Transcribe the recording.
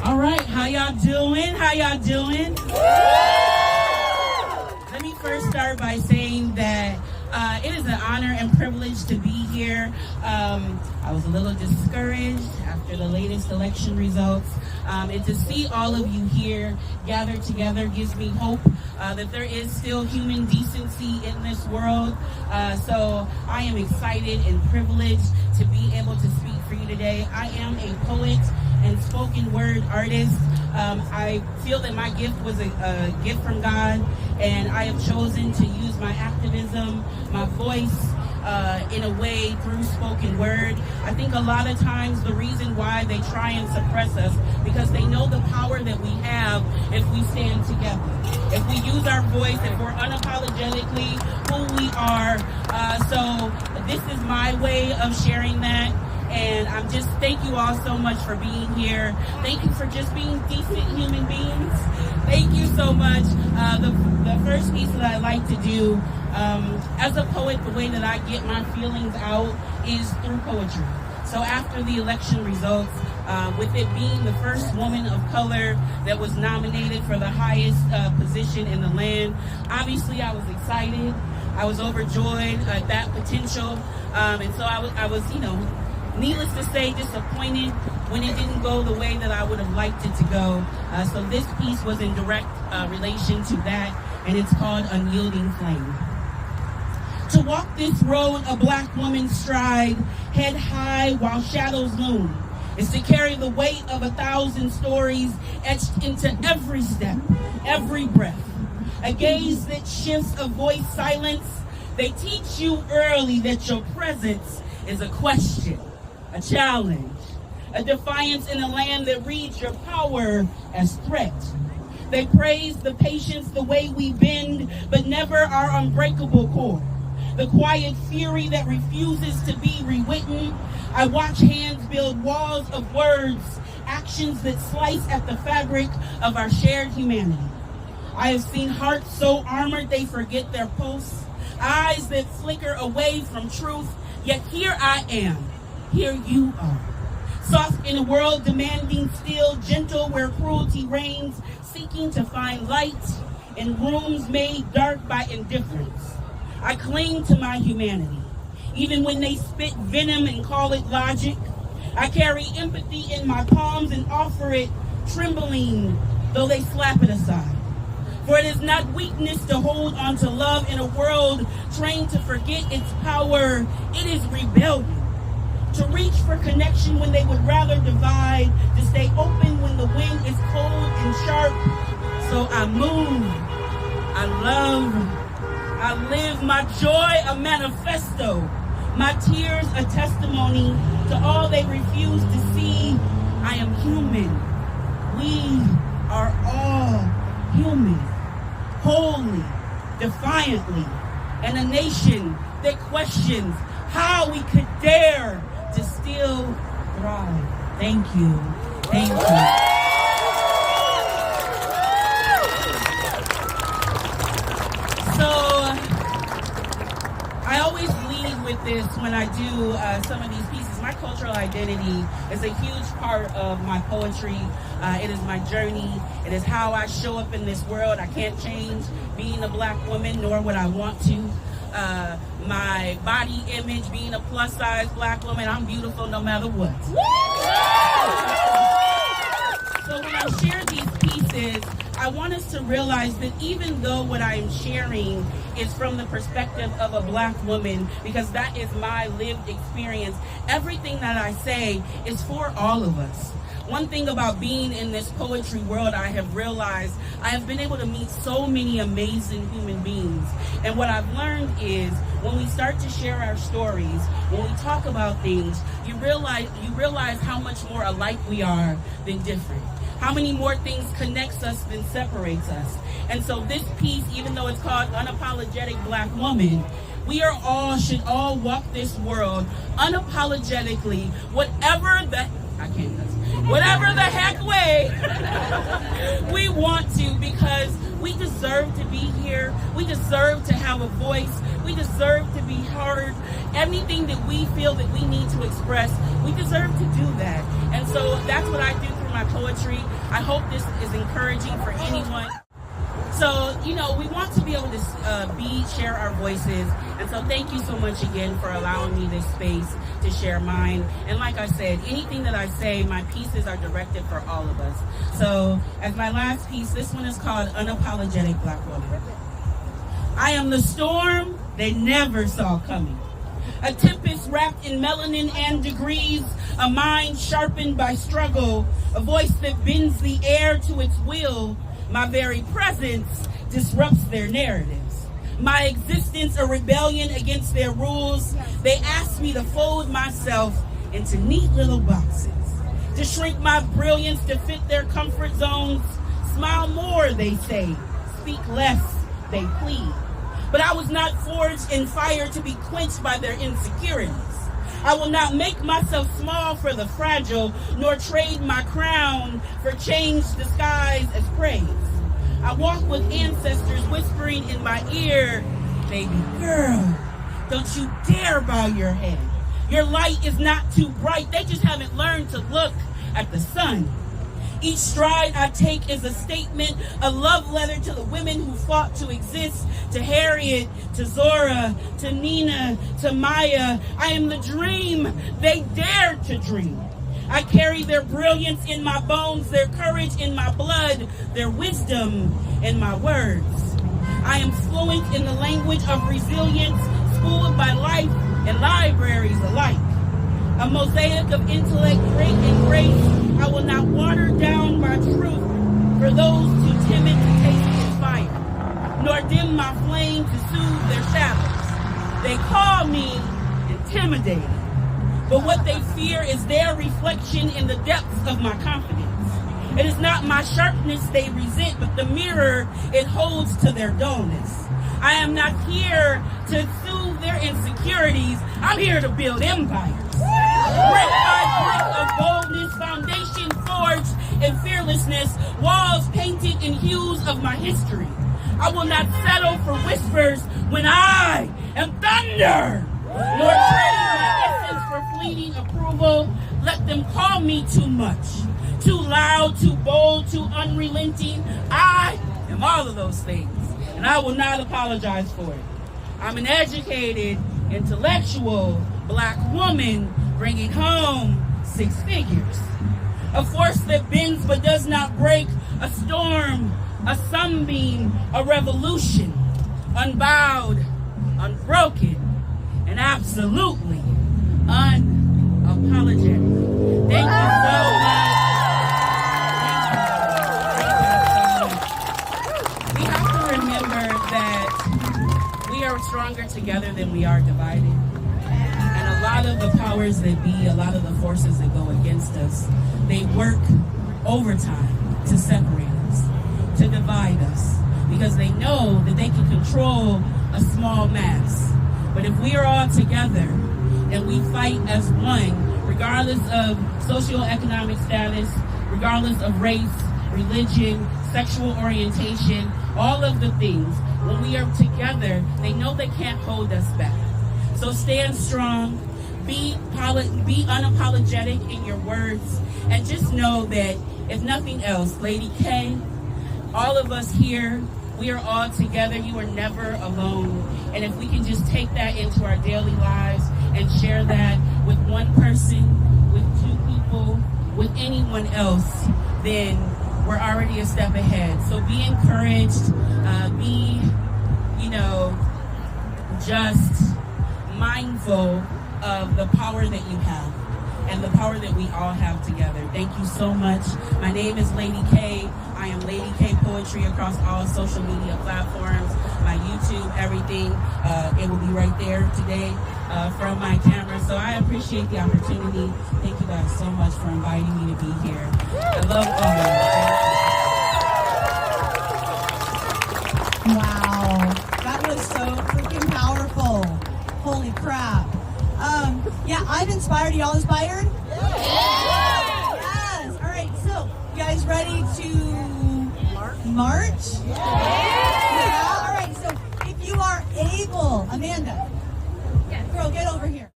All right, how y'all doing? How y'all doing? Let me first start by saying that it is an honor and privilege to be here. I was a little discouraged after the latest election results, and to see all of you here gathered together gives me hope that there is still human decency in this world. So I am excited and privileged to be able to speak for you today. I am a poet and spoken word artist. I feel that my gift was a gift from God, and I have chosen to use my activism, my voice, in a way through spoken word. I think a lot of times the reason why they try and suppress us because they know the power that we have if we stand together. If we use our voice, if we're unapologetically who we are. So this is my way of sharing that. And I'm just, thank you all so much for being here. Thank you for just being decent human beings. Thank you so much. The first piece that I like to do, as a poet, the way that I get my feelings out is through poetry. So after the election results, with it being the first woman of color that was nominated for the highest position in the land, obviously I was excited. I was overjoyed at that potential. And so I was, needless to say, disappointed when it didn't go the way that I would have liked it to go. So this piece was in direct relation to that, and it's called Unyielding Flame. To walk this road a black woman stride, head high while shadows loom, is to carry the weight of 1,000 stories etched into every step, every breath. A gaze that shifts, a voice silence. They teach you early that your presence is a question, a challenge, a defiance in a land that reads your power as threat. They praise the patience, the way we bend, but never our unbreakable core. The quiet fury that refuses to be rewritten. I watch hands build walls of words, actions that slice at the fabric of our shared humanity. I have seen hearts so armored they forget their pulse, eyes that flicker away from truth, yet here I am. Here you are. Soft in a world demanding still, gentle where cruelty reigns, seeking to find light in rooms made dark by indifference. I cling to my humanity, even when they spit venom and call it logic. I carry empathy in my palms and offer it trembling, though they slap it aside. For it is not weakness to hold on to love in a world trained to forget its power. It is rebellion. To reach for connection when they would rather divide, to stay open when the wind is cold and sharp. So I move, I love, I live, my joy a manifesto, my tears a testimony to all they refuse to see. I am human. We are all human, wholly, defiantly, and a nation that questions how we could dare to still thrive. Thank you. Thank you. So I always lead with this when I do some of these pieces. My cultural identity is a huge part of my poetry. It is my journey. It is how I show up in this world. I can't change being a black woman, nor would I want to. My body image, being a plus size black woman, I'm beautiful no matter what. So when I share these pieces, I want us to realize that even though what I am sharing is from the perspective of a black woman, because that is my lived experience, everything that I say is for all of us. One thing about being in this poetry world, I have realized I have been able to meet so many amazing human beings. And what I've learned is when we start to share our stories, when we talk about things, you realize how much more alike we are than different. How many more things connects us than separates us. And so this piece, even though it's called Unapologetic Black Woman, we should all walk this world unapologetically, whatever the heck way we want to, because we deserve to be here. We deserve to have a voice. We deserve to be heard. Anything that we feel that we need to express, we deserve to do that. And so that's what I do through my my poetry. I hope this is encouraging for anyone. So, we want to be able to share our voices. And so thank you so much again for allowing me this space to share mine. And like I said, anything that I say, my pieces are directed for all of us. So as my last piece, this one is called Unapologetic Black Woman. I am the storm they never saw coming. A tempest wrapped in melanin and degrees, a mind sharpened by struggle, a voice that bends the air to its will. My very presence disrupts their narratives. My existence a rebellion against their rules. They ask me to fold myself into neat little boxes, to shrink my brilliance to fit their comfort zones. Smile more, they say. Speak less, they plead. But I was not forged in fire to be quenched by their insecurities. I will not make myself small for the fragile, nor trade my crown for change disguised as praise. I walk with ancestors whispering in my ear, baby girl, don't you dare bow your head. Your light is not too bright. They just haven't learned to look at the sun. Each stride I take is a statement, a love letter to the women who fought to exist, to Harriet, to Zora, to Nina, to Maya. I am the dream they dared to dream. I carry their brilliance in my bones, their courage in my blood, their wisdom in my words. I am fluent in the language of resilience, schooled by life and libraries alike. A mosaic of intellect, great and grace. I will not water down my truth for those too timid to taste its fire, nor dim my flame to soothe their shadows. They call me intimidating, but what they fear is their reflection in the depths of my confidence. It is not my sharpness they resent, but the mirror it holds to their dullness. I am not here to soothe their insecurities. I'm here to build empires. Brick by brick of boldness, foundation forged in fearlessness, walls painted in hues of my history. I will not settle for whispers when I am thunder, nor trade my essence for fleeting approval. Let them call me too much, too loud, too bold, too unrelenting. I am all of those things, and I will not apologize for it. I'm an educated, intellectual Black woman bringing home 6 figures. A force that bends but does not break, a storm, a sunbeam, a revolution, unbowed, unbroken, and absolutely unapologetic. Thank you so much. We have to remember that we are stronger together than we are divided. And a lot of the powers that be, a lot of the forces that go against us, they work overtime to separate us, to divide us, because they know that they can control a small mass. But if we are all together and we fight as one, regardless of socioeconomic status, regardless of race, religion, sexual orientation, all of the things, when we are together, they know they can't hold us back. So stand strong, be unapologetic in your words, and just know that if nothing else, Lady K, all of us here, we are all together. You are never alone. And if we can just take that into our daily lives and share that with one person, with 2 people, with anyone else, then we're already a step ahead. So be encouraged, be, just mindful of the power that you have and the power that we all have together. Thank you so much. My name is Lady K. I am Lady K Poetry across all social media platforms, my YouTube, everything. It will be right there today from my camera. So I appreciate the opportunity. Thank you guys so much for inviting me to be here. I love all of you. you. Wow, that was so freaking powerful. Holy crap. Yeah, I'm inspired. Y'all inspired? Yes. All right, so you guys ready to march? Yeah. All right, so if you are able, Amanda, girl, get over here.